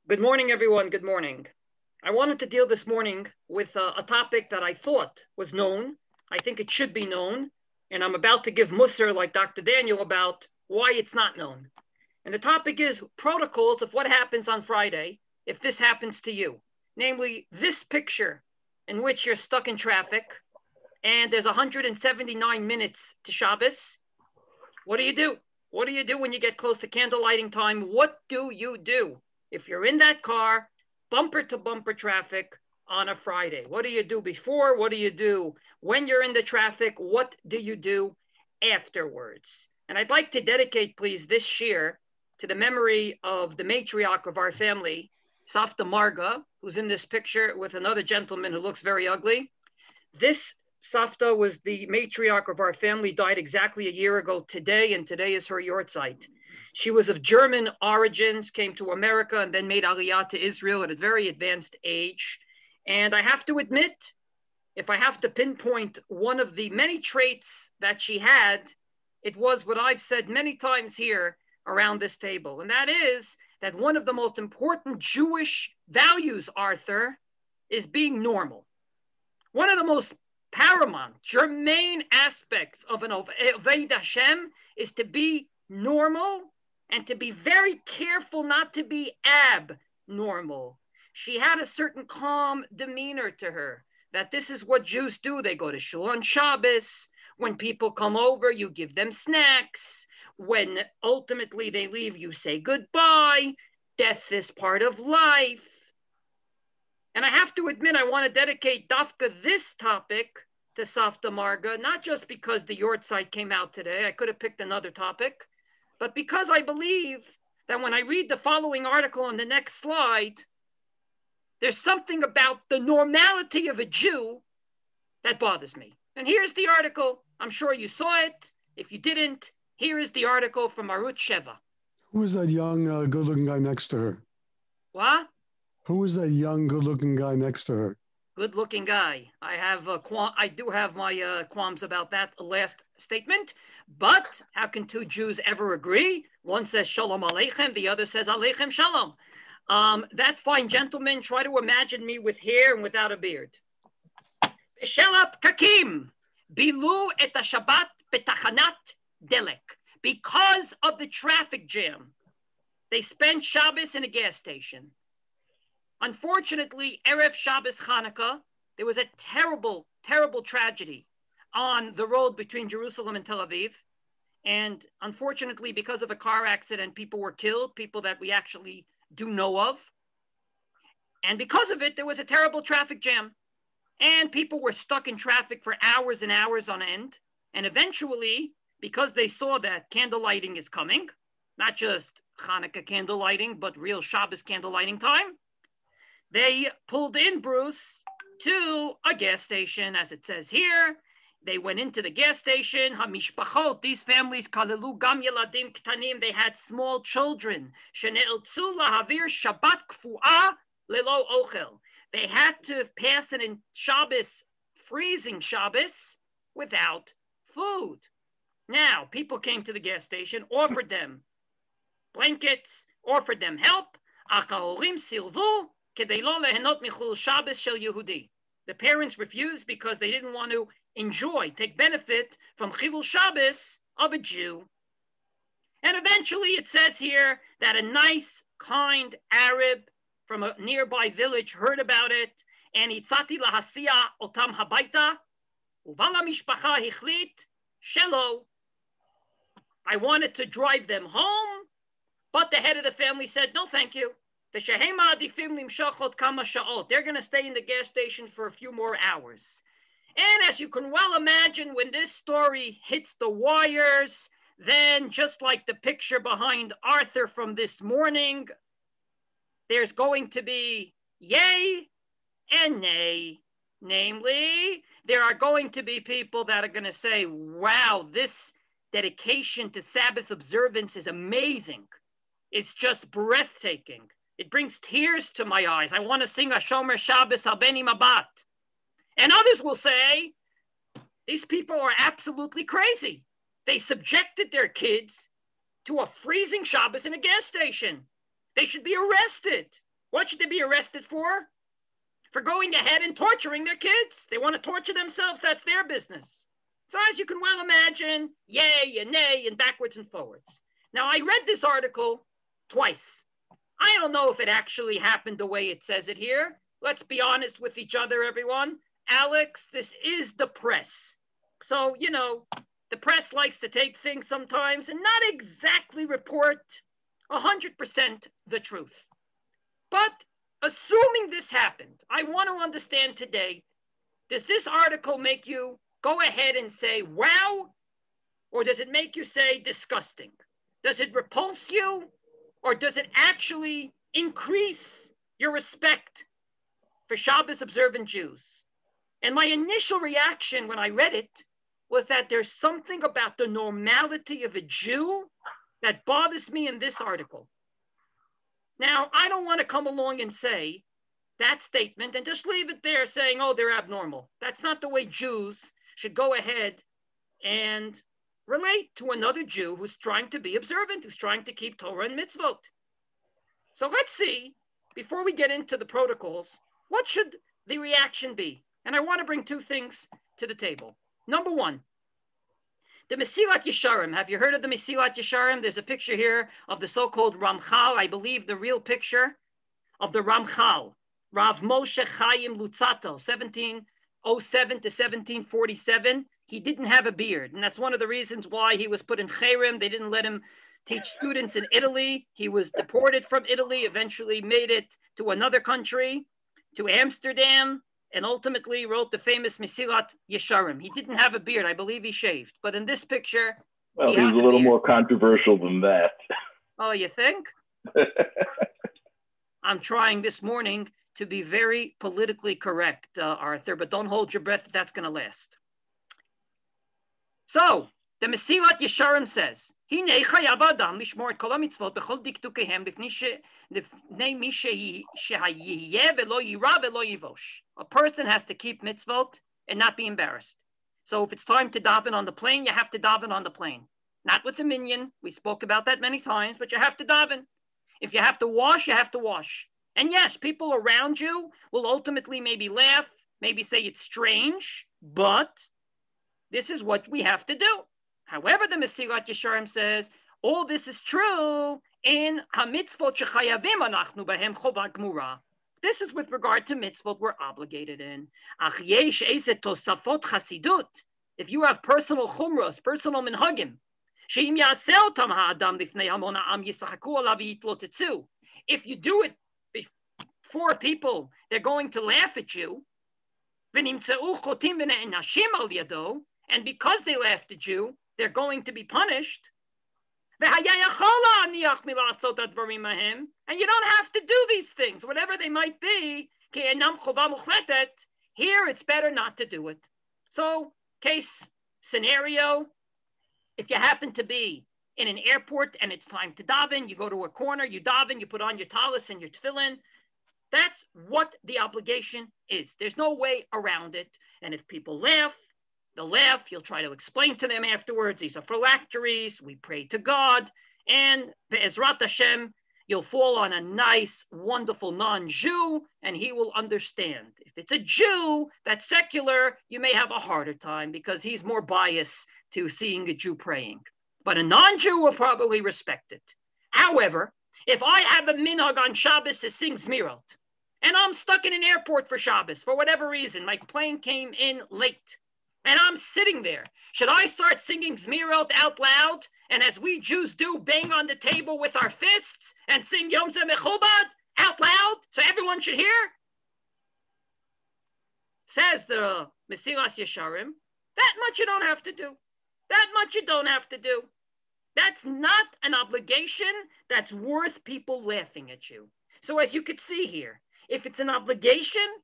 Good morning, everyone. Good morning. I wanted to deal this morning with a topic that I thought was known. I think it should be known. And I'm about to give Musser, like Dr. Daniel, about why it's not known. And the topic is protocols of what happens on Friday if this happens to you. Namely, this picture in which you're stuck in traffic and there's 179 minutes to Shabbos. What do you do? What do you do when you get close to candle lighting time? What do you do? If you're in that car, bumper to bumper traffic on a Friday, what do you do before? What do you do when you're in the traffic? What do you do afterwards? And I'd like to dedicate, please, this shir to the memory of the matriarch of our family, Safta Marga, who's in this picture with another gentleman who looks very ugly. This Safta was the matriarch of our family, died exactly a year ago today, and today is her yortzeit. She was of German origins, came to America, and then made Aliyah to Israel at a very advanced age. And I have to admit, if I have to pinpoint one of the many traits that she had, it was what I've said many times here around this table. And that is that one of the most important Jewish values, Arthur, is being normal. One of the most paramount, germane aspects of an Oved Hashem is to be normal and to be very careful not to be abnormal. She had a certain calm demeanor to her, that this is what Jews do. They go to shul on Shabbos. When people come over, you give them snacks. When ultimately they leave, you say goodbye. Death is part of life. And I have to admit, I want to dedicate Dafka this topic to Safta Marga, not just because the Yortzeit came out today. I could have picked another topic, but because I believe that when I read the following article on the next slide, there's something about the normality of a Jew that bothers me. And here's the article. I'm sure you saw it. If you didn't, here is the article from Arutz Sheva. Who is that young, good-looking guy next to her? What? Who is that young, good-looking guy next to her? Good-looking guy. I do have my qualms about that last statement. But how can two Jews ever agree? One says Shalom Aleichem, the other says Aleichem Shalom. That fine gentleman, try to imagine me with hair and without a beard. Beshelap Kakim, Bilu et Shabbat betachanat delek. Because of the traffic jam, they spent Shabbos in a gas station. Unfortunately, Erev Shabbos Hanukkah, there was a terrible, terrible tragedy on the road between Jerusalem and Tel Aviv. And unfortunately, because of a car accident, people were killed, people that we actually do know of. And because of it, there was a terrible traffic jam. And people were stuck in traffic for hours and hours on end. And eventually, because they saw that candle lighting is coming, not just Hanukkah candle lighting, but real Shabbos candle lighting time, they pulled in, Bruce, to a gas station, as it says here. They went into the gas station. Hamishpachot, these families, kalelu gam yeladim ktanim, they had small children. Shene'eltzu lahavir Shabbat kfu'ah lelo ochel. They had to pass an Shabbos, freezing Shabbos, without food. Now, people came to the gas station, offered them blankets, offered them help. Akahorim silvu. The parents refused because they didn't want to take benefit from Chilul Shabbos of a Jew. And eventually it says here that a nice, kind Arab from a nearby village heard about it, and Itzati lahasiya otam habaita, uvala mishpacha hichlit shelo. I wanted to drive them home, but the head of the family said, no, thank you. They're going to stay in the gas station for a few more hours. And as you can well imagine, when this story hits the wires, then just like the picture behind Arthur from this morning, there's going to be yay and nay. Namely, there are going to be people that are going to say, wow, this dedication to Sabbath observance is amazing. It's just breathtaking. It brings tears to my eyes. I want to sing a Shomer Shabbos Albeni Mabat. And others will say, these people are absolutely crazy. They subjected their kids to a freezing Shabbos in a gas station. They should be arrested. What should they be arrested for? For going ahead and torturing their kids. They want to torture themselves, that's their business. So as you can well imagine, yay and nay and backwards and forwards. Now, I read this article twice. I don't know if it actually happened the way it says it here. Let's be honest with each other, everyone. Alex, this is the press. So, you know, the press likes to take things sometimes and not exactly report 100% the truth. But assuming this happened, I want to understand today, does this article make you go ahead and say, wow, or does it make you say disgusting? Does it repulse you, or does it actually increase your respect for Shabbos observant Jews? And my initial reaction when I read it was that there's something about the normality of a Jew that bothers me in this article. Now, I don't want to come along and say that statement and just leave it there saying, oh, they're abnormal. That's not the way Jews should go ahead and relate to another Jew who's trying to be observant, who's trying to keep Torah and mitzvot. So let's see, before we get into the protocols, what should the reaction be? And I want to bring two things to the table. Number one, the Mesilat Yesharim. Have you heard of the Mesilat Yesharim? There's a picture here of the so-called Ramchal. I believe the real picture of the Ramchal, Rav Moshe Chaim Lutzato, 1707 to 1747. He didn't have a beard, and that's one of the reasons why he was put in Cherem. They didn't let him teach students in Italy. He was deported from Italy, eventually made it to another country, to Amsterdam, and ultimately wrote the famous Mesilat Yesharim. He didn't have a beard. I believe he shaved. But in this picture, well, he was a little more controversial than that. Oh, you think? I'm trying this morning to be very politically correct, Arthur, but don't hold your breath. That's going to last. So, the Mesilat Yesharim says, a person has to keep mitzvot and not be embarrassed. So if it's time to daven on the plane, you have to daven on the plane. Not with the minyan. We spoke about that many times, but you have to daven. If you have to wash, you have to wash. And yes, people around you will ultimately maybe laugh, maybe say it's strange, but this is what we have to do. However, the Mesilat Yesharim says, all this is true in ha-mitzvot shechayavim anachnu bahem chova gmura. This is with regard to mitzvot we're obligated in. Ach yesh eizeh tosafot chasidut. If you have personal chumras, personal minhagim, she'im yaseh otam ha'adam lifnei hamon ha'am yisachaku alav yitlotetzu. If you do it before people, they're going to laugh at you. V'nimtzeu chotim v'ne'enashim al yado. And because they laughed at you, they're going to be punished. And you don't have to do these things, whatever they might be. Here, it's better not to do it. So, case scenario, if you happen to be in an airport and it's time to daven, you go to a corner, you daven, you put on your talis and your tefillin. That's what the obligation is. There's no way around it. And if people laugh, they'll laugh. You'll try to explain to them afterwards. These are phylacteries. We pray to God. And Be'ezrat Hashem, you'll fall on a nice, wonderful non-Jew, and he will understand. If it's a Jew that's secular, you may have a harder time because he's more biased to seeing a Jew praying. But a non-Jew will probably respect it. However, if I have a minhag on Shabbos to sing Zmirot, and I'm stuck in an airport for Shabbos, for whatever reason, my plane came in late, and I'm sitting there. Should I start singing Zmirot out loud? And as we Jews do, bang on the table with our fists and sing Yom Zeh Mechubad out loud so everyone should hear? Says the Mesilas Yesharim, that much you don't have to do. That much you don't have to do. That's not an obligation that's worth people laughing at you. So as you could see here, if it's an obligation,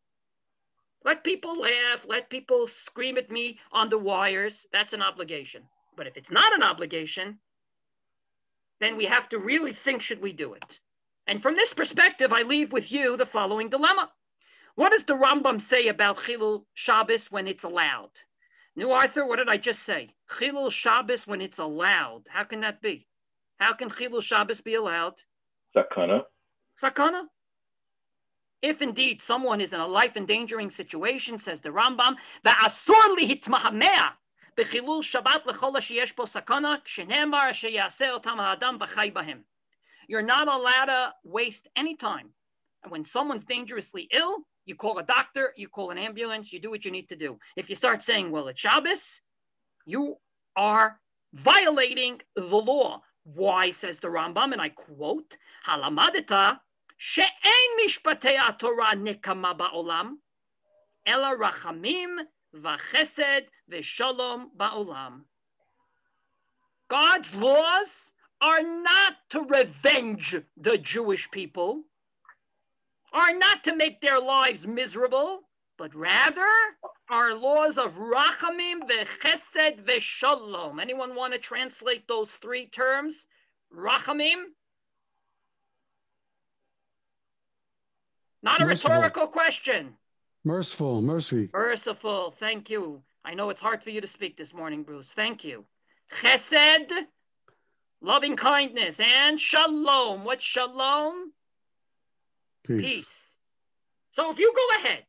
let people laugh, let people scream at me on the wires. That's an obligation. But if it's not an obligation, then we have to really think, should we do it? And from this perspective, I leave with you the following dilemma. What does the Rambam say about Chilul Shabbos when it's allowed? New Arthur, what did I just say? Chilul Shabbos when it's allowed. How can that be? How can Chilul Shabbos be allowed? Sakana. Sakana? If indeed someone is in a life-endangering situation, says the Rambam, va'asor lihitmahamea b'chilul Shabbat l'chol sheyesh bo sakana shenemar sheyaseh otam ha'adam v'chai bahem. You're not allowed to waste any time. And when someone's dangerously ill, you call a doctor, you call an ambulance, you do what you need to do. If you start saying, well, it's Shabbos, you are violating the law. Why, says the Rambam, and I quote, Halamadita she'ein mishpatei HaTorah nekama ba'olam, ela rachamim v'chesed v'shalom ba'olam. God's laws are not to revenge the Jewish people, are not to make their lives miserable, but rather are laws of rachamim v'chesed v'shalom. Anyone want to translate those three terms? Rachamim? Not a Merciful. rhetorical question. Merciful, mercy. Merciful, thank you. I know it's hard for you to speak this morning, Bruce. Thank you. Chesed, loving kindness, and shalom. What's shalom? Peace. So if you go ahead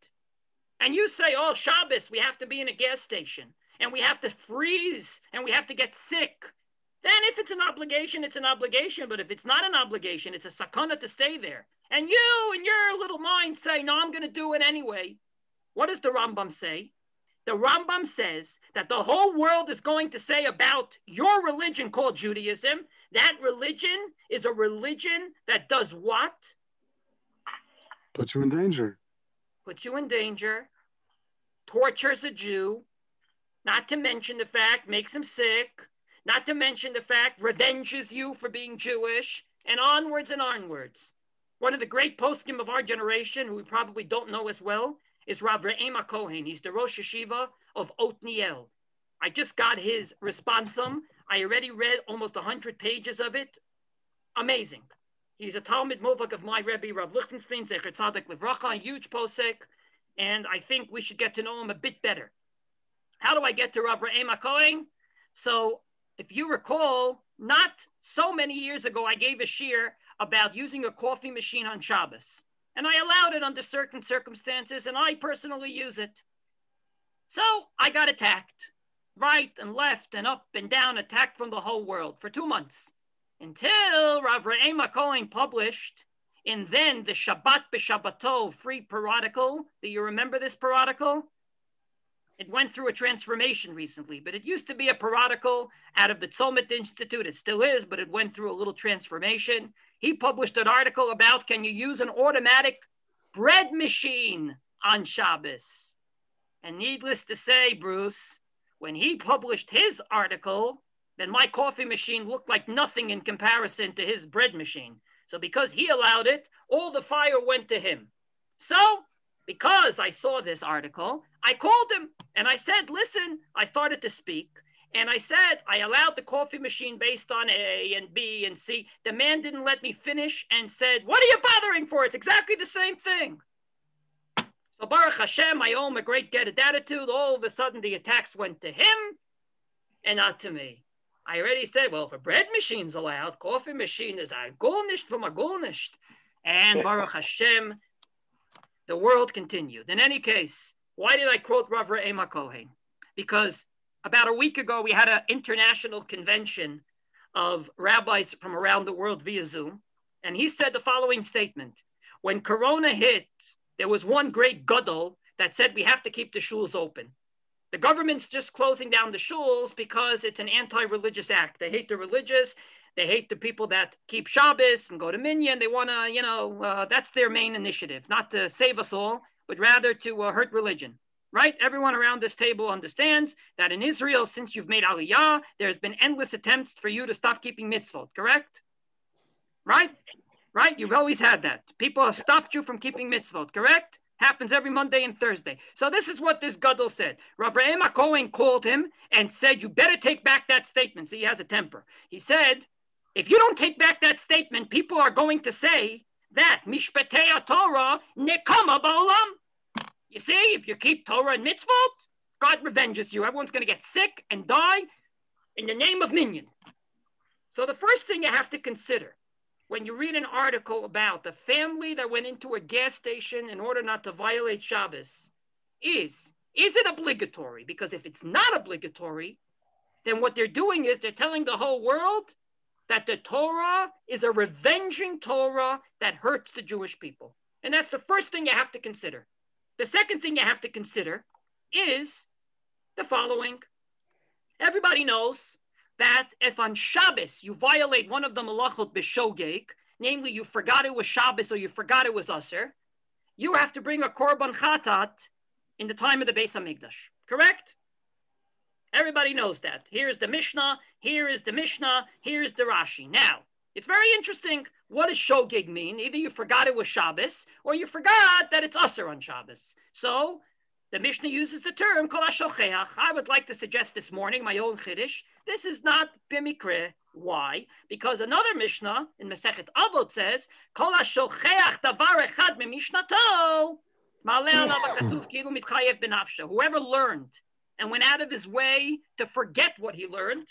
and you say, oh, Shabbos, we have to be in a gas station and we have to freeze and we have to get sick, then if it's an obligation, it's an obligation. But if it's not an obligation, it's a sakana to stay there. And you in your little mind say, no, I'm going to do it anyway. What does the Rambam say? The Rambam says that the whole world is going to say about your religion called Judaism, that religion is a religion that does what? Puts you in danger. Puts you in danger, tortures a Jew, not to mention the fact makes him sick, not to mention the fact revenges you for being Jewish, and onwards and onwards. One of the great poskim of our generation, who we probably don't know as well, is Rav Re'ema Kohen. He's the Rosh Yeshiva of Otniel. I just got his responsum. I already read almost 100 pages of it. Amazing. He's a Talmud Movak of my Rebbe, Rav Lichtenstein, Zecher Tzadik Livracha, a huge posek, and I think we should get to know him a bit better. How do I get to Rav Re'ema Kohen? So, if you recall, not so many years ago, I gave a shiur about using a coffee machine on Shabbos. And I allowed it under certain circumstances, and I personally use it. So, I got attacked. Right and left and up and down, attacked from the whole world for 2 months. Until Rav Re'ema Kohen published in then the Shabbat B'Shabbato free periodical. Do you remember this periodical? It went through a transformation recently, but it used to be a periodical out of the Tzolmet Institute. It still is, but it went through a little transformation. He published an article about, can you use an automatic bread machine on Shabbos? And needless to say, Bruce, when he published his article, then my coffee machine looked like nothing in comparison to his bread machine. So because he allowed it, all the fire went to him. So because I saw this article, I called him and I said, listen, I started to speak. And I said, I allowed the coffee machine based on A and B and C. The man didn't let me finish and said, what are you bothering for? It's exactly the same thing. So Baruch Hashem, I owe him a great get of attitude. All of a sudden, the attacks went to him and not to me. I already said, well, if a bread machine's allowed, coffee machine is a golnisht from a golnisht. And Baruch Hashem, the world continued. In any case, why did I quote Rav Re'ema Kohen? Because about a week ago, we had an international convention of rabbis from around the world via Zoom. And he said the following statement. When Corona hit, there was one great gadol that said we have to keep the shuls open. The government's just closing down the shuls because it's an anti-religious act. They hate the religious. They hate the people that keep Shabbos and go to Minyan. They want to, that's their main initiative, not to save us all, but rather to hurt religion, right? Everyone around this table understands that in Israel, since you've made Aliyah, there's been endless attempts for you to stop keeping mitzvot, correct? Right? Right? You've always had that. People have stopped you from keeping mitzvot, correct? Happens every Monday and Thursday. So this is what this gadol said. Rav Re'ema Kohen called him and said, you better take back that statement. See, he has a temper. He said, if you don't take back that statement, people are going to say that Mishpatei Torah nekama ba'olam. You see, if you keep Torah and mitzvot, God revenges you. Everyone's going to get sick and die in the name of Minyan. So the first thing you have to consider when you read an article about the family that went into a gas station in order not to violate Shabbos, is it obligatory? Because if it's not obligatory, then what they're doing is they're telling the whole world that the Torah is a revenging Torah that hurts the Jewish people. And that's the first thing you have to consider. The second thing you have to consider is the following. Everybody knows that if on Shabbos you violate one of the malachot b'shogeg, namely you forgot it was Shabbos or you forgot it was Aser, you have to bring a korban chatat in the time of the Beis Hamikdash. Correct? Everybody knows that. Here's the Mishnah, here is the Mishnah, here's the Rashi. Now, it's very interesting. What does shogeg mean? Either you forgot it was Shabbos, or you forgot that it's Aser on Shabbos. So, the Mishnah uses the term kol hashocheach. I would like to suggest this morning, my own chiddush, this is not b'mikre. Why? Because another Mishnah in Masechet Avot says, kol hashocheach davar echad memishnato, ma'aleh alav hakatuv kilu mitchayev b'nafsho. Whoever learned and went out of his way to forget what he learned,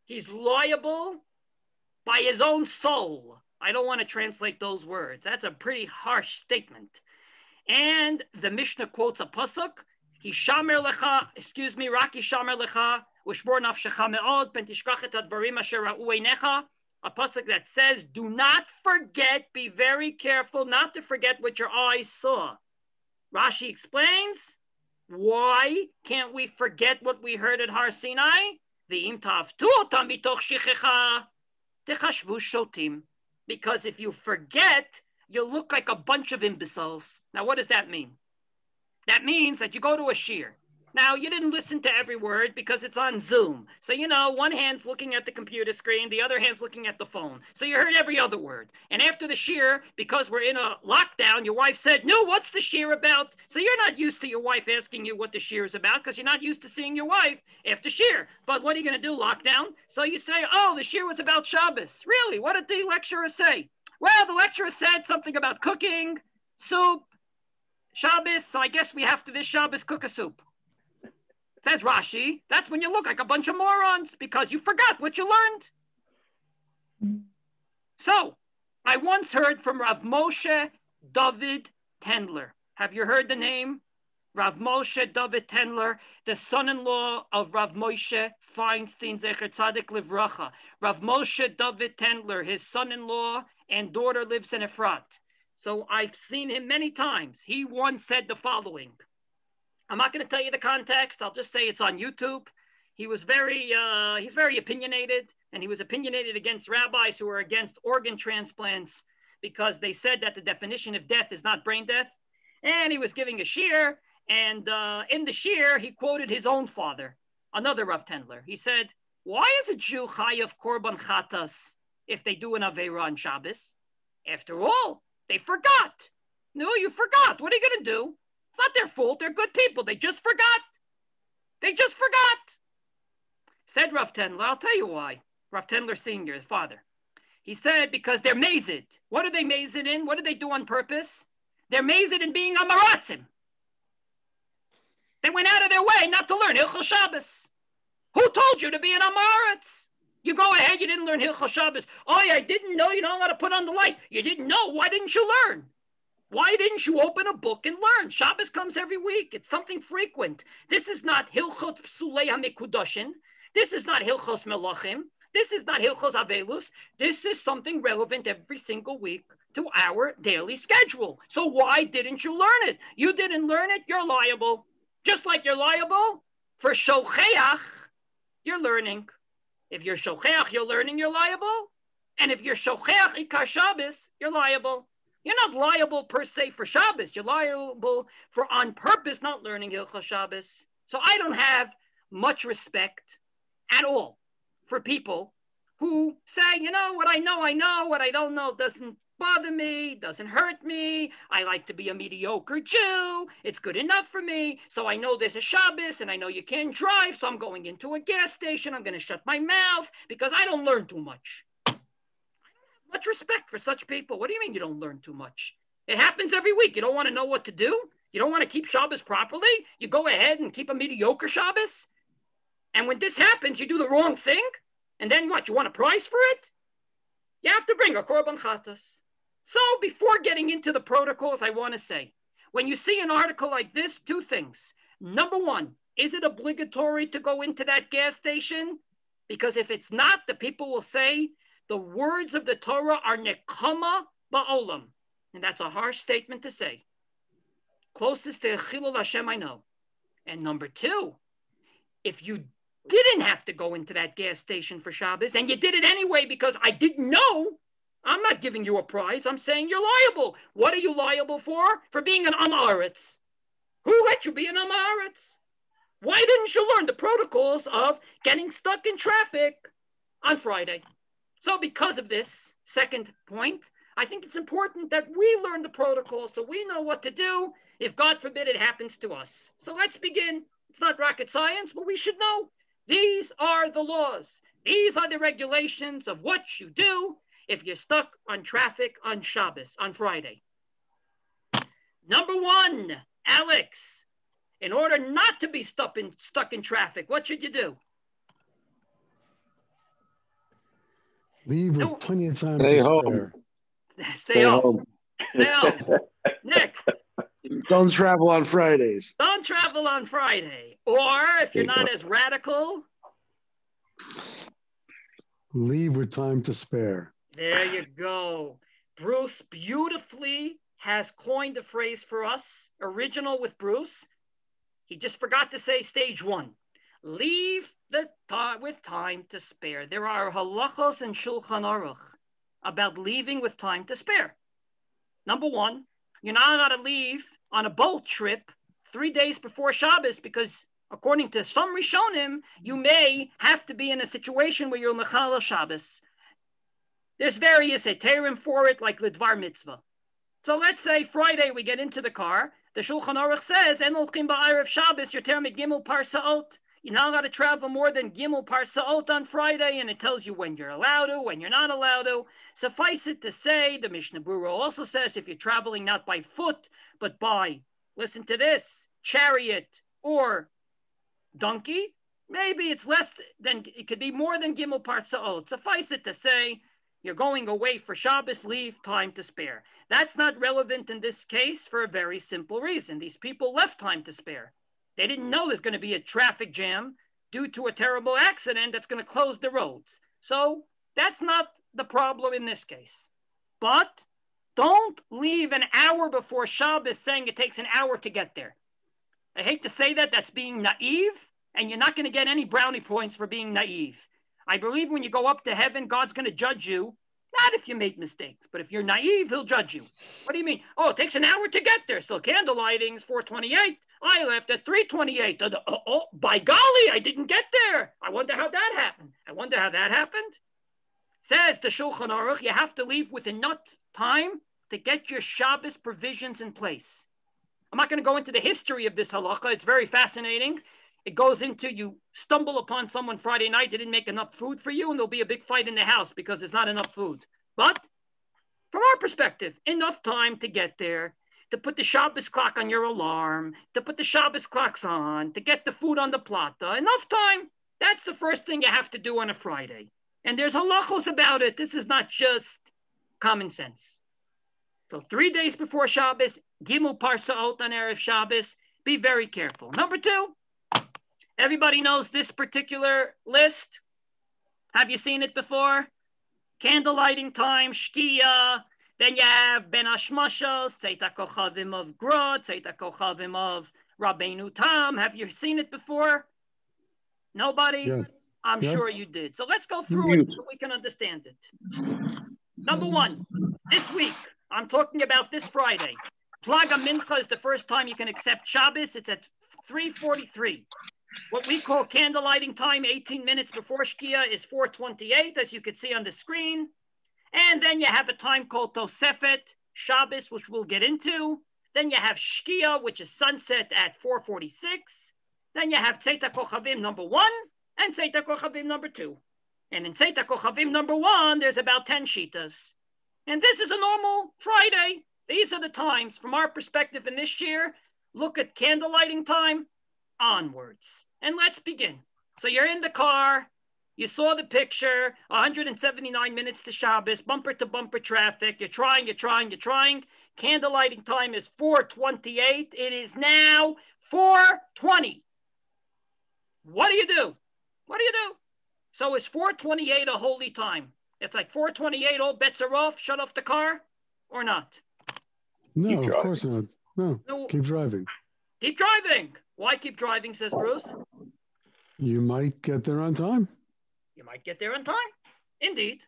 he's liable by his own soul. I don't want to translate those words. That's a pretty harsh statement. And the Mishnah quotes a pasuk, Hishamer lecha, Raki shamer lecha, ushmor nafshecha me'od, pen tishkach et hadvarim asher ra'u einecha, a pasuk that says, do not forget, be very careful not to forget what your eyes saw. Rashi explains, why can't we forget what we heard at Har Sinai? V'im tavtu otam mitoch shichecha, techashvu shotim. Because if you forget, you'll look like a bunch of imbeciles. Now, what does that mean? That means that you go to a shir. Now, you didn't listen to every word because it's on Zoom. So, one hand's looking at the computer screen, the other hand's looking at the phone. So you heard every other word. And after the shir, because we're in a lockdown, your wife said, no, what's the shir about? So you're not used to your wife asking you what the shir is about because you're not used to seeing your wife after shir. But what are you going to do, lockdown? So you say, oh, the shir was about Shabbos. Really? What did the lecturer say? Well, the lecturer said something about cooking, soup, Shabbos, so I guess we have to this Shabbos cook a soup. Says Rashi, that's when you look like a bunch of morons because you forgot what you learned. So, I once heard from Rav Moshe David Tendler. Have you heard the name? Rav Moshe David Tendler, the son-in-law of Rav Moshe Feinstein, Zecher Tzadik Livracha. Rav Moshe David Tendler, his son-in-law and daughter lives in Efrat. So I've seen him many times. He once said the following. I'm not going to tell you the context. I'll just say it's on YouTube. He's very opinionated, and he was opinionated against rabbis who were against organ transplants because they said that the definition of death is not brain death. And he was giving a shir, and in the shir, he quoted his own father, another Rav Tendler. He said, why is a Jew chayav korban chatas if they do an Aveira on Shabbos? After all, they forgot. No, you forgot. What are you going to do? It's not their fault. They're good people. They just forgot. They just forgot. Said Rav Tendler, I'll tell you why. Rav Tendler Sr., his father. He said, because they're mazed. What are they mazed in? What do they do on purpose? They're mazed in being amaratzim. They went out of their way not to learn Hilchos Shabbos. Who told you to be an amaretz? You go ahead, you didn't learn Hilchos Shabbos. Oh, I didn't know you're not allowed to put on the light. You didn't know. Why didn't you learn? Why didn't you open a book and learn? Shabbos comes every week. It's something frequent. This is not Hilchot Psulei HaMikudoshin. This is not Hilchos Melachim. This is not Hilchos Avelus. This is something relevant every single week to our daily schedule. So why didn't you learn it? You didn't learn it, you're liable. Just like you're liable for Shocheach, you're learning. If you're Shocheach, you're learning, you're liable. And if you're Shocheach Ikar Shabbos, you're liable. You're not liable per se for Shabbos. You're liable for on purpose not learning Hilchos Shabbos. So I don't have much respect at all for people who say, what I know, what I don't know doesn't bother me, doesn't hurt me. I like to be a mediocre Jew. It's good enough for me. So I know there's a Shabbos and I know you can't drive. So I'm going into a gas station. I'm going to shut my mouth because I don't learn too much. Much respect for such people. What do you mean you don't learn too much? It happens every week. You don't want to know what to do? You don't want to keep Shabbos properly? You go ahead and keep a mediocre Shabbos? And when this happens, you do the wrong thing? And then what? You want a prize for it? you have to bring a korban chatas. So before getting into the protocols, I want to say, when you see an article like this, two things. Number one, is it obligatory to go into that gas station? Because if it's not, the people will say the words of the Torah are nekama ba'olam. And that's a harsh statement to say. Closest to Chilul Hashem I know. And number two, if you didn't have to go into that gas station for Shabbos, and you did it anyway because I didn't know, I'm not giving you a prize. I'm saying you're liable. What are you liable for? For being an Amaretz. Who let you be an Amaretz? Why didn't you learn the protocols of getting stuck in traffic on Friday? So because of this second point, I think it's important that we learn the protocols so we know what to do if, God forbid, it happens to us. So let's begin. It's not rocket science, but we should know. These are the laws. These are the regulations of what you do if you're stuck on traffic on Shabbos, on Friday. Number one, Alex, in order not to be stuck in traffic, what should you do? Leave with plenty of time Stay to home. spare. Stay home. Stay home. Next. Don't travel on Fridays. Don't travel on Friday. Or if you're not as radical, Leave with time to spare. there you go. Bruce beautifully has coined a phrase for us, original with Bruce. He just forgot to say stage one. Leave the time with time to spare. There are halachos in Shulchan Aruch about leaving with time to spare. Number one, you're not allowed to leave on a boat trip 3 days before Shabbos because, according to some Rishonim, you may have to be in a situation where you're Mechalel Shabbos. There's various heterim for it, like Lidvar Mitzvah. So let's say Friday we get into the car. The Shulchan Aruch says, "En olchim ba'erev Shabbos yoter megimel parsaot." You're not allowed to travel more than gimel parsaot on Friday, and it tells you when you're allowed to, when you're not allowed to. Suffice it to say, the Mishnah Berurah also says if you're traveling not by foot, but by, listen to this, chariot or donkey, maybe it's less than, it could be more than gimel parsaot. Suffice it to say, you're going away for Shabbos, leave time to spare. That's not relevant in this case for a very simple reason. These people left time to spare. They didn't know there's going to be a traffic jam due to a terrible accident that's going to close the roads. So that's not the problem in this case. But don't leave an hour before Shabbos saying it takes an hour to get there. I hate to say that, that's being naive, and you're not going to get any brownie points for being naive. I believe when you go up to heaven, God's going to judge you, not if you made mistakes, but if you're naive, he'll judge you. What do you mean? Oh, it takes an hour to get there. So candle lighting is 4:28. I left at 3:28. Oh, by golly, I didn't get there. I wonder how that happened. Says the Shulchan Aruch, you have to leave with enough time to get your Shabbos provisions in place. I'm not going to go into the history of this halacha. It's very fascinating. It goes into you stumble upon someone Friday night, they didn't make enough food for you, and there'll be a big fight in the house because there's not enough food. But from our perspective, enough time to get there, to put the Shabbos clock on your alarm, to put the Shabbos clocks on, to get the food on the plata. Enough time. That's the first thing you have to do on a Friday. And there's halachos about it. This is not just common sense. So 3 days before Shabbos, Gimel Parsaot on Erev Shabbos, be very careful. Number two, everybody knows this particular list. Have you seen it before? Candle lighting time, Shkia. Then you have Ben Hashmashos, Tzeit HaKochavim of Grod, Tzeit HaKochavim of Rabeinu Tam. Have you seen it before? Nobody? Yeah. I'm sure you did. So let's go through it so we can understand it. Number one, this week, I'm talking about this Friday. Plaga Mincha is the first time you can accept Shabbos. It's at 3:43. What we call candle lighting time, 18 minutes before Shkia, is 4:28, as you can see on the screen. And then you have a time called Tosefet, Shabbos, which we'll get into. Then you have Shkia, which is sunset at 4:46. Then you have Tzeit HaKochavim number 1 and Tzeit HaKochavim number 2. And in Tzeit HaKochavim number 1, there's about 10 shitas. And this is a normal Friday. These are the times, from our perspective in this year, look at candle lighting time onwards. And let's begin. So you're in the car, You saw the picture, 179 minutes to Shabbos, bumper to bumper traffic. You're trying. Candlelighting time is 4:28. It is now 4:20. What do you do? So is 4:28 a holy time? It's like 4:28, all bets are off, shut off the car, or not? No, of course not. No, keep driving. Keep driving. Why keep driving, says Bruce? You might get there on time. Indeed.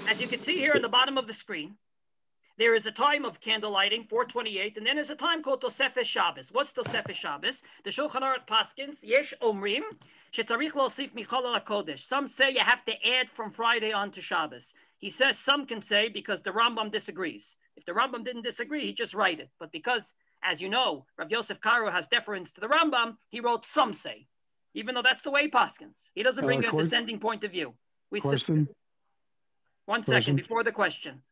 As you can see here in the bottom of the screen, there is a time of candle lighting, 4:28, and then there's a time called Tosefes Shabbos. What's Tosefes Shabbos? The Shulchan Aruch paskins, Yesh Omrim, shetzarich losif michal al hakodesh. Some say you have to add from Friday on to Shabbos. He says some can say because the Rambam disagrees. If the Rambam didn't disagree, he'd just write it. But because, as you know, Rav Yosef Karo has deference to the Rambam, he wrote some say, even though that's the way he paskins. He doesn't bring a descending point of view. Question? One second before the question.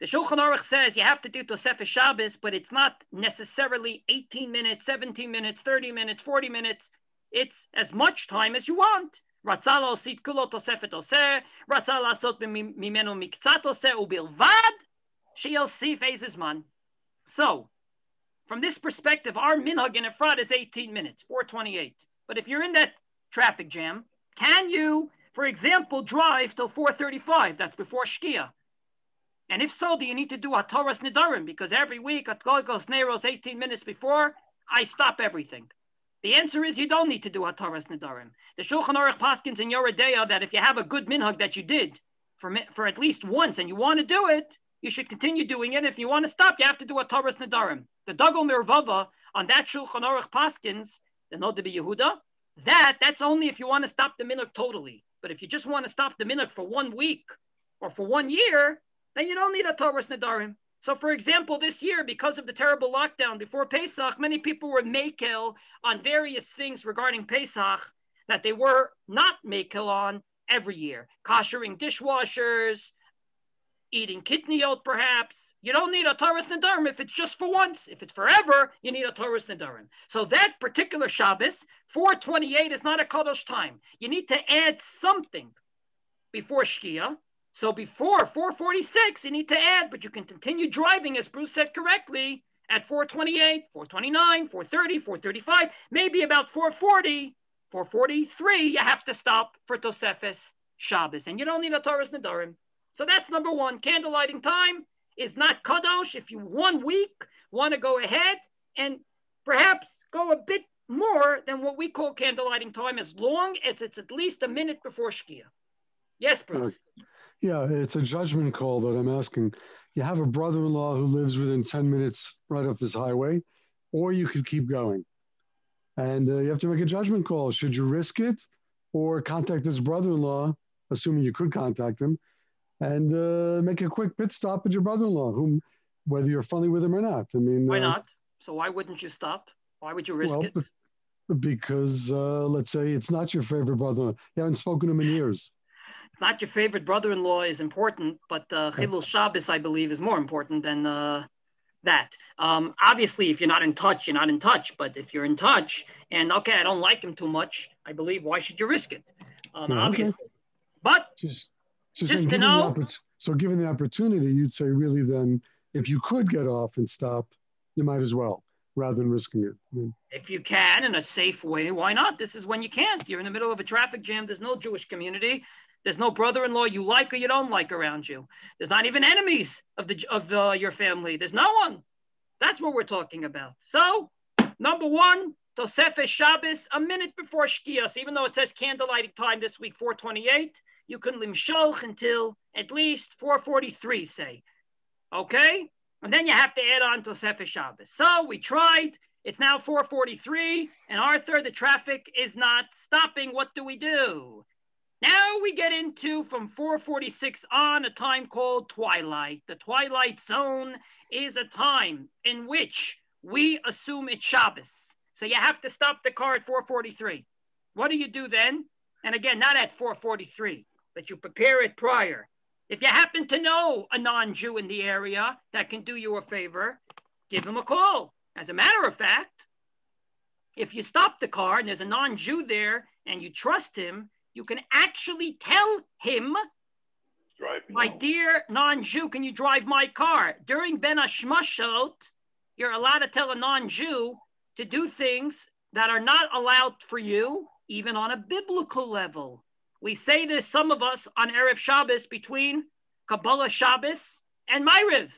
The Shulchan Aruch says you have to do Tosefes Shabbos, but it's not necessarily 18 minutes, 17 minutes, 30 minutes, 40 minutes. It's as much time as you want. Ratzah la'osit kulo Tosefet oseh, ratzah la'asot mimenu miktzat oseh, ubilvad sheyosif ezizman. So, from this perspective, our minhag in Efrat is 18 minutes, 4:28. But if you're in that traffic jam, can you, for example, drive till 4:35? That's before Shkia. And if so, do you need to do Hataras Nidarim? Because every week at Golgos Neros 18 minutes before, I stop everything. The answer is you don't need to do Hataras Nidarim. The Shulchan Aruch paskins in Yoredeya that if you have a good minhag that you did for at least once and you want to do it, you should continue doing it. If you want to stop, you have to do Hataras Nidarim. The Dagol Mervava on that Shulchan Aruch paskins, the Nod de Yehuda, that's only if you want to stop the minhag totally. But if you just want to stop the minhag for 1 week or for 1 year, then you don't need a Taras Nedarim. So, for example, this year, because of the terrible lockdown before Pesach, many people were mekel on various things regarding Pesach that they were not mekel on every year. Koshering dishwashers, eating kitniot, perhaps. You don't need a Taras Nedarim if it's just for once. If it's forever, you need a Taras Nedarim. So that particular Shabbos, 4:28 is not a Kadosh time. You need to add something before Shkia. So before 4:46, you need to add, but you can continue driving, as Bruce said correctly, at 4:28, 4:29, 4:30, 4:35, maybe about 4:40, 4:43, you have to stop for Tosefes Shabbos, and you don't need a Taras Nedarim. So that's number one. Candle lighting time is not kadosh. If you 1 week want to go ahead and perhaps go a bit more than what we call candle lighting time, as long as it's at least a minute before Shkia. Yes, Bruce. Yeah, it's a judgment call that I'm asking. You have a brother-in-law who lives within 10 minutes right off this highway, or you could keep going. And you have to make a judgment call. Should you risk it or contact this brother-in-law, assuming you could contact him, and make a quick pit stop at your brother-in-law, whom, whether you're friendly with him or not. I mean, why not? So why wouldn't you stop? Why would you risk it? Because let's say it's not your favorite brother-in-law. You haven't spoken to him in years. Not your favorite brother-in-law is important, but Chilul Shabbos, I believe, is more important than that. Obviously, if you're not in touch, you're not in touch. But if you're in touch and, okay, I don't like him too much, I believe, why should you risk it? Obviously. But just to know. So given the opportunity, you'd say really then, if you could get off and stop, you might as well, rather than risking it. If you can in a safe way, why not? This is when you can't. You're in the middle of a traffic jam. There's no Jewish community. There's no brother-in-law you like or you don't like around you. There's not even enemies of your family. There's no one. That's what we're talking about. So, number one, Tosefes Shabbos, a minute before Shkia. So even though it says candlelighting time this week, 4:28, you can limshalch until at least 4:43, say. Okay? And then you have to add on Tosefes Shabbos. So we tried. It's now 4:43. And Arthur, the traffic is not stopping. What do we do? Now we get into, from 4:46 on, a time called twilight. The twilight zone is a time in which we assume it's Shabbos. So you have to stop the car at 4:43. What do you do then? And again, not at 4:43, but you prepare it prior. If you happen to know a non-Jew in the area that can do you a favor, give him a call. As a matter of fact, if you stop the car and there's a non-Jew there and you trust him, you can actually tell him, my dear non-Jew, can you drive my car? During Ben Hashmashot, you're allowed to tell a non-Jew to do things that are not allowed for you, even on a biblical level. We say this, some of us, on Erev Shabbos between Kabbalah Shabbos and Ma'ariv.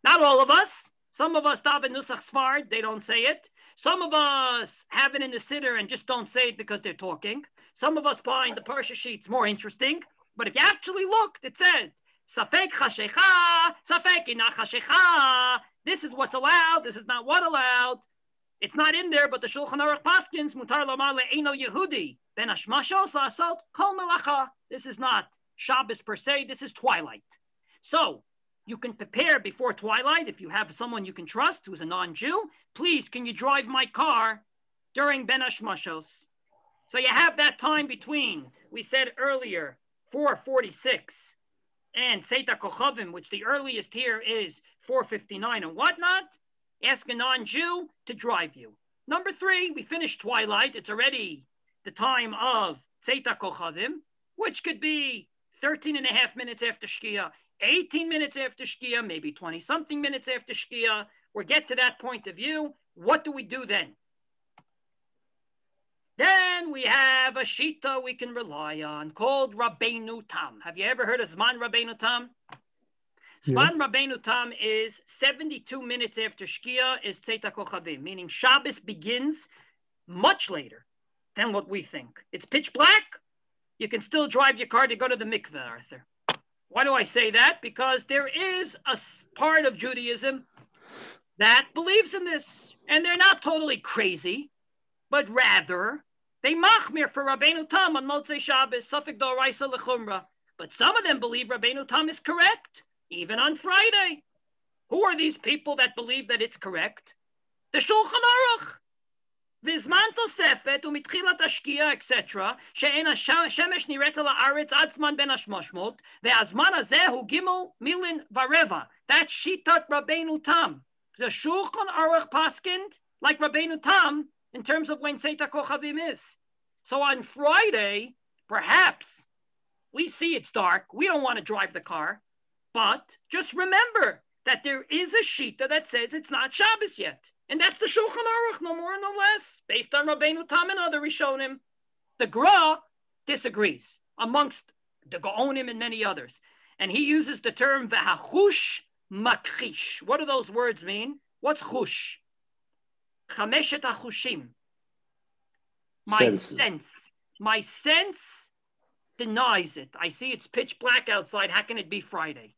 Not all of us. Some of us daven Nusach Sfard, they don't say it. Some of us have it in the siddur and just don't say it because they're talking. Some of us find the Parsha sheets more interesting. But if you actually looked, it said, Safek chashecha, Safek ina chashecha. This is what's allowed. This is not what allowed. It's not in there, but the Shulchan Aruch paskins, mutar lomar le'eno Yehudi. Ben hashmashos la'asot kol melacha. This is not Shabbos per se. This is twilight. So you can prepare before twilight if you have someone you can trust who's a non-Jew. Please, can you drive my car during Ben hashmashos? So you have that time between, we said earlier, 4:46 and Seita Kochavim, which the earliest here is 4:59 and whatnot. Ask a non-Jew to drive you. Number 3, we finished twilight. It's already the time of Seita Kochavim, which could be 13 and a half minutes after Shkia, 18 minutes after Shkia, maybe 20-something minutes after Shkia. We'll get to that point of view. What do we do then? Then we have a shita we can rely on called Rabeinu Tam. Have you ever heard of Zeman Rabeinu Tam? Zeman Rabeinu Tam is 72 minutes after Shkia is Tzeit HaKochavim, meaning Shabbos begins much later than what we think. It's pitch black. You can still drive your car to go to the mikveh, Arthur. Why do I say that? Because there is a part of Judaism that believes in this. And they're not totally crazy, but rather they machmir for Rabeinu Tam on Motzei Shabbos, Safek D'Oraisa L'Chumra. But some of them believe Rabeinu Tam is correct, even on Friday. Who are these people that believe that it's correct? The Shulchan Aruch. V'zman tosefet u'mitchilat hashkia, etc. She'en hashemesh nireta la'aretz ad zman ben hashmashmot ve'azman hazeh hu gimel milin vareva. That's shitat Rabeinu Tam. The Shulchan Aruch paskind like Rabeinu Tam in terms of when Tzeit HaKochavim is. So on Friday, perhaps we see it's dark. We don't want to drive the car. But just remember that there is a shita that says it's not Shabbos yet. And that's the Shulchan Aruch, no more, no less, based on Rabeinu Tam and other Rishonim. The Gra disagrees amongst the Gaonim and many others. And he uses the term V'hachush makchish. What do those words mean? What's chush? Chameshet hachushim. My sense denies it. I see it's pitch black outside. How can it be Friday?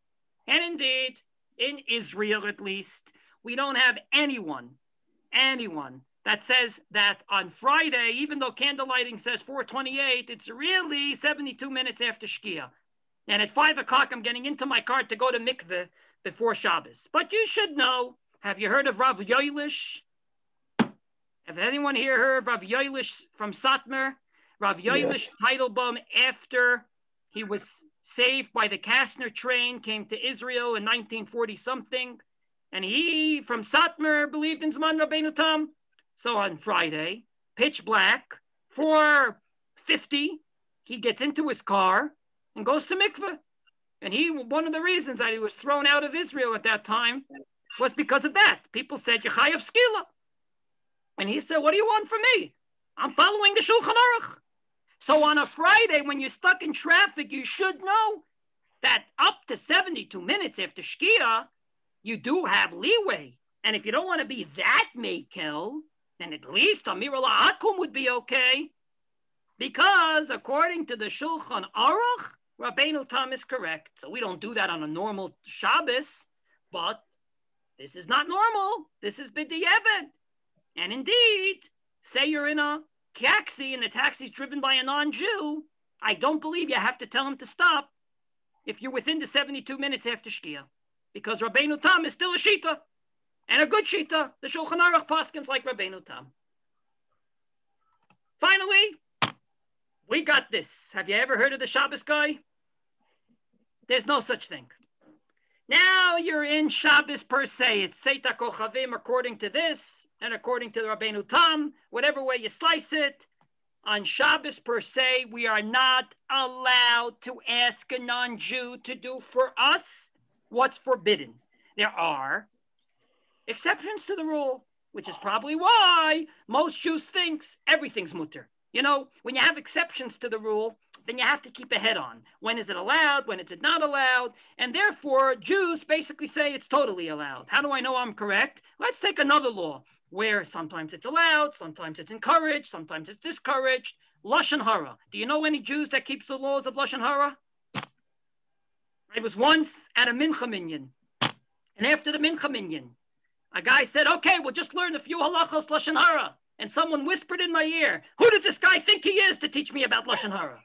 And indeed, in Israel at least, we don't have anyone that says that on Friday, even though candlelighting says 4:28, it's really 72 minutes after Shkia. And at 5 o'clock, I'm getting into my car to go to mikveh before Shabbos. But you should know, have you heard of Rav Yoilish? Have anyone here heard of Rav Yoilish from Satmar? Rav Yoilish Teitelbaum, after he was saved by the Kastner train, came to Israel in 1940-something. And he, from Satmar, believed in Zeman Rabeinu Tam. So on Friday, pitch black, 4:50, he gets into his car and goes to mikveh. And one of the reasons that he was thrown out of Israel at that time was because of that. People said, Yechayev Skila. And he said, what do you want from me? I'm following the Shulchan Aruch. So on a Friday, when you're stuck in traffic, you should know that up to 72 minutes after Shkia, you do have leeway. And if you don't want to be that mekel, then at least admiral would be okay. Because according to the Shulchan Aruch, Rabeinu Tam is correct. So we don't do that on a normal Shabbos, but this is not normal. This is b'di'evet. And indeed, say you're in a taxi and the taxi's driven by a non-Jew, I don't believe you have to tell him to stop if you're within the 72 minutes after Shkia. Because Rabeinu Tam is still a shita, and a good shita. The Shulchan Aruch paskins like Rabeinu Tam. Finally, we got this. Have you ever heard of the Shabbos guy? There's no such thing. Now you're in Shabbos per se. It's Tzeit HaKochavim according to this, and according to the Rabeinu Tam, whatever way you slice it, on Shabbos per se, we are not allowed to ask a non-Jew to do for us what's forbidden. There are exceptions to the rule, which is probably why most Jews thinks everything's mutter. You know, when you have exceptions to the rule, then you have to keep a head on. When is it allowed? When is it not allowed? And therefore, Jews basically say it's totally allowed. How do I know I'm correct? Let's take another law where sometimes it's allowed, sometimes it's encouraged, sometimes it's discouraged. Lashon Hara. Do you know any Jews that keeps the laws of Lashon Hara? I was once at a Mincha Minyan, and after the Mincha Minyan, a guy said, okay, we'll just learn a few halachos Lashon Hara. And someone whispered in my ear, who does this guy think he is to teach me about Lashon Hara?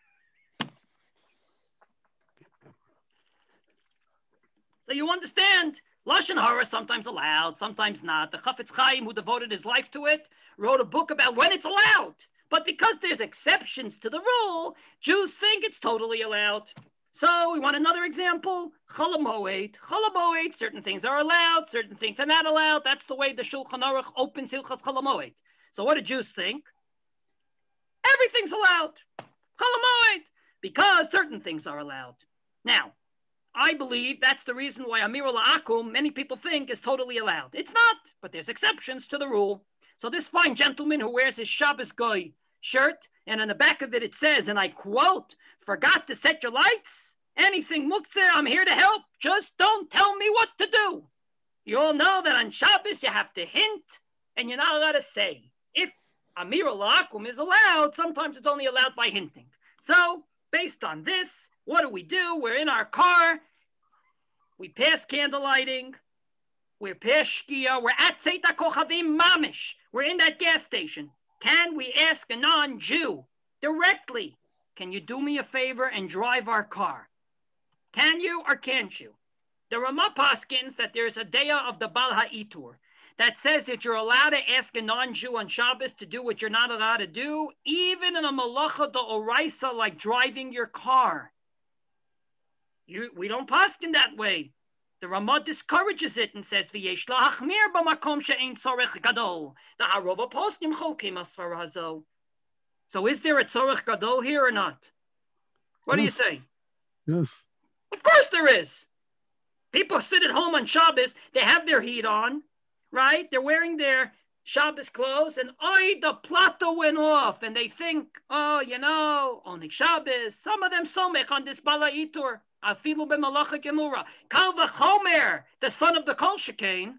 So you understand, Lashon Hara sometimes allowed, sometimes not. The Chafetz Chaim, who devoted his life to it, wrote a book about when it's allowed. But because there's exceptions to the rule, Jews think it's totally allowed. So we want another example. Chol HaMoed. Chol HaMoed, certain things are allowed, certain things are not allowed. That's the way the Shulchan Aruch opens Hilchas Chol HaMoed. So what do Jews think? Everything's allowed. Chol HaMoed. Because certain things are allowed. Now, I believe that's the reason why admiral Akum, many people think, is totally allowed. It's not, but there's exceptions to the rule. So this fine gentleman who wears his Shabbos Goy shirt, and on the back of it, it says, and I quote, forgot to set your lights? Anything muktzeh, I'm here to help. Just don't tell me what to do. You all know that on Shabbos, you have to hint, and you're not allowed to say. If admiral Akum is allowed, sometimes it's only allowed by hinting. So, based on this, what do? We're in our car. We pass candle lighting. We're past Shkia. We're at Seita Kochavim Mamish. We're in that gas station. Can we ask a non-Jew directly, can you do me a favor and drive our car? Can you or can't you? The Ramah paskins that there's a daya of the Bal Ha'itur that says that you're allowed to ask a non-Jew on Shabbos to do what you're not allowed to do, even in a malacha d'oraisa like driving your car. We don't paskin that way. The Ramah discourages it and says, "V'yesh lahachmir b'makom she'ein tzorech gadol." The Harova poskim cholkim asfar hazo. So, is there a tzorech gadol here or not? What do you say? Yes. Of course there is. People sit at home on Shabbos. They have their heat on, right? They're wearing their Shabbos clothes, and the plata went off, and they think, only Shabbos. Some of them somech on this bala itur. Afilu b'malacha gemura. Kal v'chomer, the son of the Kol Shekain,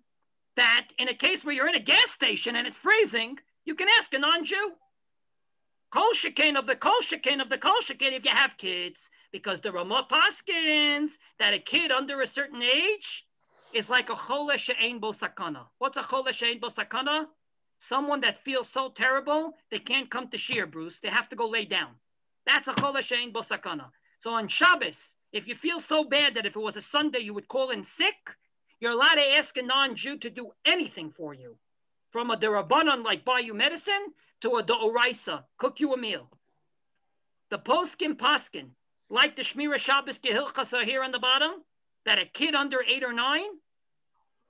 that in a case where you're in a gas station and it's freezing, you can ask a non-Jew. Kol Shekain of the Kol Shekain of the Kol Shekain if you have kids, because the Ramah paskins that a kid under a certain age is like a chole she'ein bo sakana. What's a chole she'ein bo sakana? Someone that feels so terrible they can't come to shir, Bruce. They have to go lay down. That's a chole she'ein bo sakana. So on Shabbos, if you feel so bad that if it was a Sunday you would call in sick, you're allowed to ask a non-Jew to do anything for you. From a derabanan, like buy you medicine, to a d'oraisa, cook you a meal. The poskim paskin, like the Shmira Shabbos Gehilchas are here on the bottom, that a kid under 8 or 9,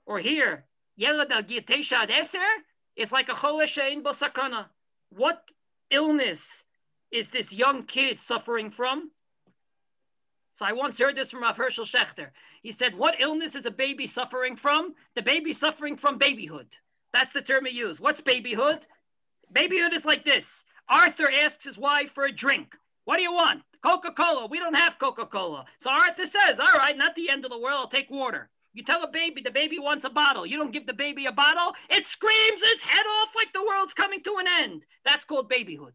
or here, Yelad al Gietesha ad Eser, is like a chole she'ein bo sakana. What illness is this young kid suffering from? So I once heard this from Rav Hershel Schechter. He said, what illness is a baby suffering from? The baby suffering from babyhood. That's the term he used. What's babyhood? Babyhood is like this. Arthur asks his wife for a drink. What do you want? Coca-Cola. We don't have Coca-Cola. So Arthur says, all right, not the end of the world. I'll take water. You tell a baby the baby wants a bottle. You don't give the baby a bottle. It screams its head off like the world's coming to an end. That's called babyhood.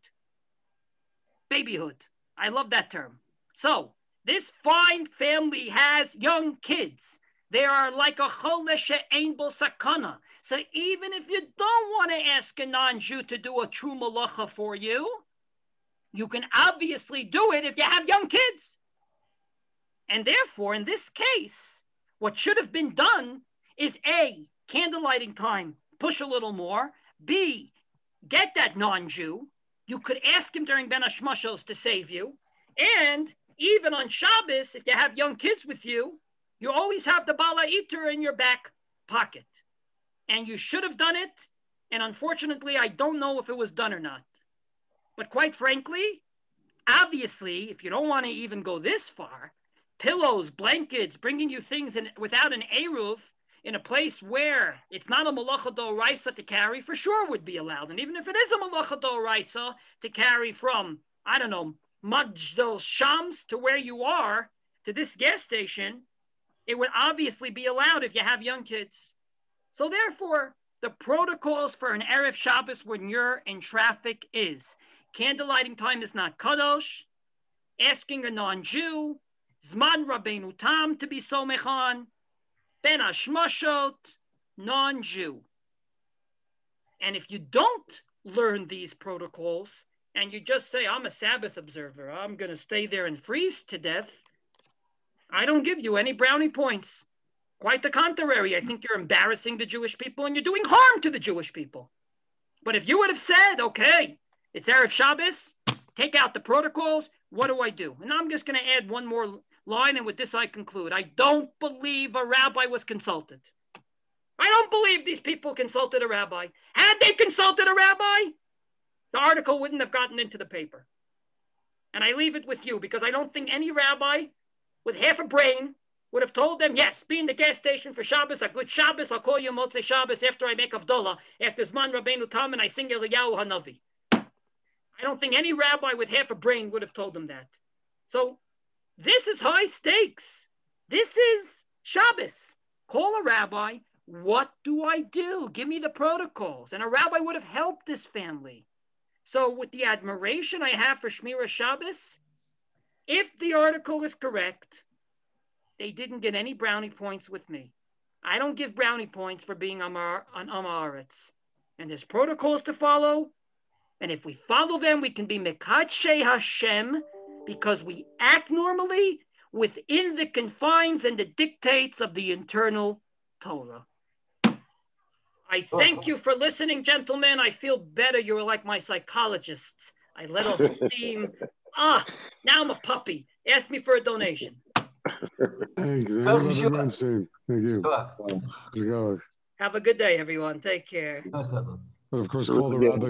Babyhood. I love that term. So this fine family has young kids. They are like a chole she'ein bo sakana. So even if you don't want to ask a non-Jew to do a true malacha for you, you can obviously do it if you have young kids. And therefore, in this case, what should have been done is A, candle lighting time, push a little more. B, get that non-Jew. You could ask him during Ben Hashmashos to save you. And even on Shabbos, if you have young kids with you, you always have the Bala Itur in your back pocket. And you should have done it And unfortunately, I don't know if it was done or not. But quite frankly, obviously, if you don't want to even go this far, pillows, blankets, bringing you things in without an eruv in a place where it's not a malacha d'oraisa to carry, for sure would be allowed. And even if it is a malacha d'oraisa to carry from, I don't know, Majdal Shams to where you are, to this gas station, it would obviously be allowed if you have young kids. So therefore, the protocols for an Erev Shabbos when you're in traffic is candlelighting time is not kadosh, asking a non-Jew, Zeman Rabeinu Tam to be somech on, ben hashmashot, non-Jew. And if you don't learn these protocols and you just say, I'm a Sabbath observer, I'm going to stay there and freeze to death, I don't give you any brownie points. Quite the contrary. I think you're embarrassing the Jewish people and you're doing harm to the Jewish people. But if you would have said, okay, it's Erev Shabbos, take out the protocols, what do I do? And I'm just going to add one more line, and with this I conclude. I don't believe a rabbi was consulted. I don't believe these people consulted a rabbi. Had they consulted a rabbi, the article wouldn't have gotten into the paper. And I leave it with you because I don't think any rabbi with half a brain would have told them, yes, be in the gas station for Shabbos, a good Shabbos, I'll call you Motzei Shabbos after I make Havdalah, after Zeman Rabeinu Tam and I sing Eliyahu Hanavi. I don't think any rabbi with half a brain would have told them that. So this is high stakes. This is Shabbos. Call a rabbi. What do I do? Give me the protocols. And a rabbi would have helped this family. So with the admiration I have for Shmira Shabbos, if the article is correct, they didn't get any brownie points with me. I don't give brownie points for being on Amaretz. And there's protocols to follow. And if we follow them, we can be Mekadshe Hashem because we act normally within the confines and the dictates of the internal Torah. I thank you for listening, gentlemen. I feel better. You were like my psychologists. I let off steam. Now I'm a puppy. Ask me for a donation. Thanks. Thank you. Have a good day, everyone. Take care. But of course, call the rabbi.